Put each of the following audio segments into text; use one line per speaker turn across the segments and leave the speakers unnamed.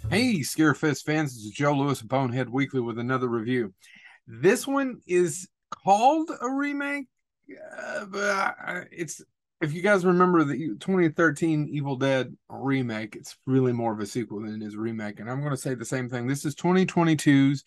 Hey, Scarefest fans, this is Joe Lewis of Bonehead Weekly with another review. This one is called a remake, but it's if you guys remember the 2013 Evil Dead remake, it's really more of a sequel than it is a remake. And I'm going to say the same thing. This is 2022's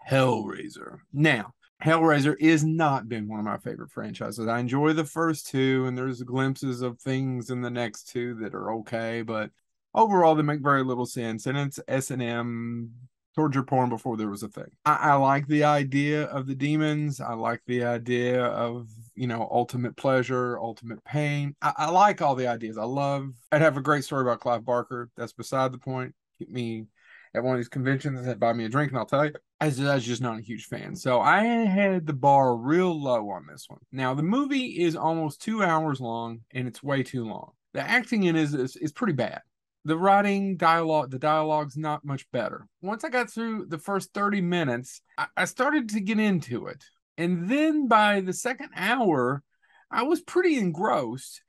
Hellraiser. Now, Hellraiser is not been one of my favorite franchises. I enjoy the first two, and there's glimpses of things in the next two that are okay, but overall they make very little sense. And it's S&M torture porn before there was a thing. I like the idea of the demons. I like the idea of, ultimate pleasure, ultimate pain. I like all the ideas. I'd have a great story about Clive Barker. That's beside the point. Get me at one of these conventions and buy me a drink, and I'll tell you. I was just not a huge fan. So I had the bar real low on this one. Now, the movie is almost 2 hours long, and it's way too long. The acting in is pretty bad. The dialogue's not much better. Once I got through the first 30 minutes, I started to get into it. And then by the second hour, I was pretty engrossed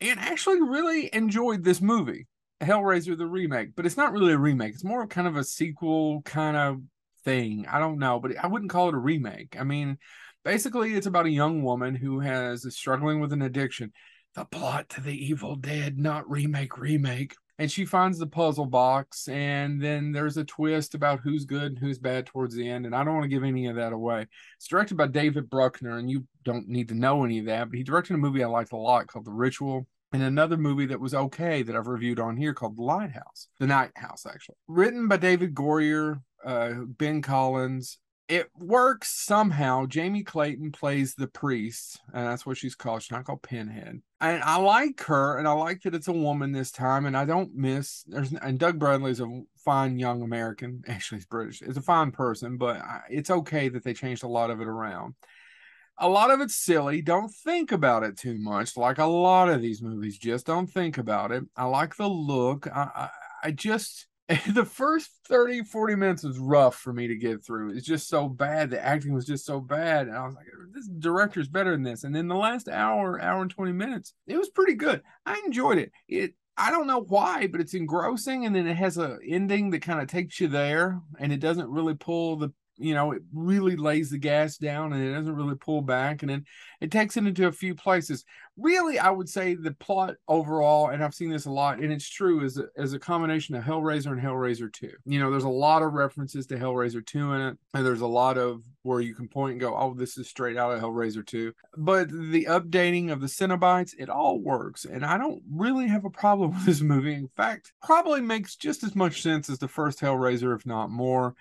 and actually really enjoyed this movie, Hellraiser the remake. But it's not really a remake. It's more of kind of a sequel kind of thing. I don't know, but I wouldn't call it a remake. I mean, basically, it's about a young woman who is struggling with an addiction. The plot to the Evil Dead, not remake. And she finds the puzzle box, and then there's a twist about who's good and who's bad towards the end. And I don't want to give any of that away. It's directed by David Bruckner, and you don't need to know any of that, but he directed a movie I liked a lot called The Ritual, and another movie that was okay that I've reviewed on here called The Night House, actually. Written by David Goyer, Ben Collins. It works somehow. Jamie Clayton plays the priest, and that's what she's called. She's not called Pinhead. And I like her, and I like that it's a woman this time. And I don't miss. And Doug Bradley's a fine young American. Actually, he's British. It's a fine person, but it's okay that they changed a lot of it around. A lot of it's silly. Don't think about it too much. Like a lot of these movies, just don't think about it. I like the look. I just the first 30, 40 minutes was rough for me to get through. It's just so bad. The acting was just so bad. And I was like, this director's better than this. And then the last hour and 20 minutes, it was pretty good. I enjoyed it. I don't know why, but it's engrossing. And then it has a ending that kind of takes you there. And it doesn't really pull it really lays the gas down and it doesn't really pull back. And then it takes it into a few places. Really, I would say the plot overall, and I've seen this a lot, and it's true, is a combination of Hellraiser and Hellraiser 2. There's a lot of references to Hellraiser 2 in it, and there's a lot of where you can point and go, oh, this is straight out of Hellraiser 2. But the updating of the Cenobites, it all works, and I don't really have a problem with this movie. In fact, probably makes just as much sense as the first Hellraiser, if not more.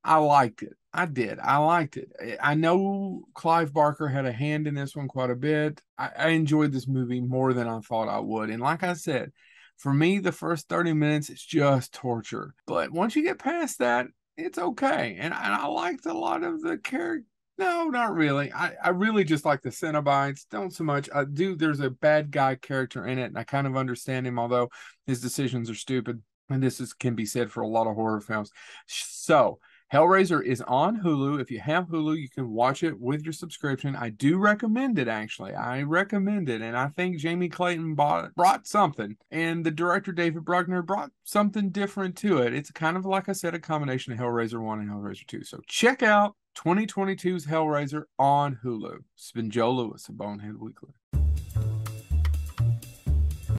I liked it. I did. I liked it. I know Clive Barker had a hand in this one quite a bit. I enjoyed this movie more than I thought I would. And like I said, for me, the first 30 minutes is just torture. But once you get past that, it's okay. And I liked a lot of the character. No, not really. I really just like the Cenobites. Don't so much. There's a bad guy character in it, and I kind of understand him, although his decisions are stupid. And can be said for a lot of horror films. So, Hellraiser is on Hulu. If you have Hulu, you can watch it with your subscription. I do recommend it, actually. I recommend it. And I think Jamie Clayton brought something. And the director, David Bruckner, brought something different to it. It's kind of, like I said, a combination of Hellraiser 1 and Hellraiser 2. So check out 2022's Hellraiser on Hulu. It's been Joe Lewis of Bonehead Weekly.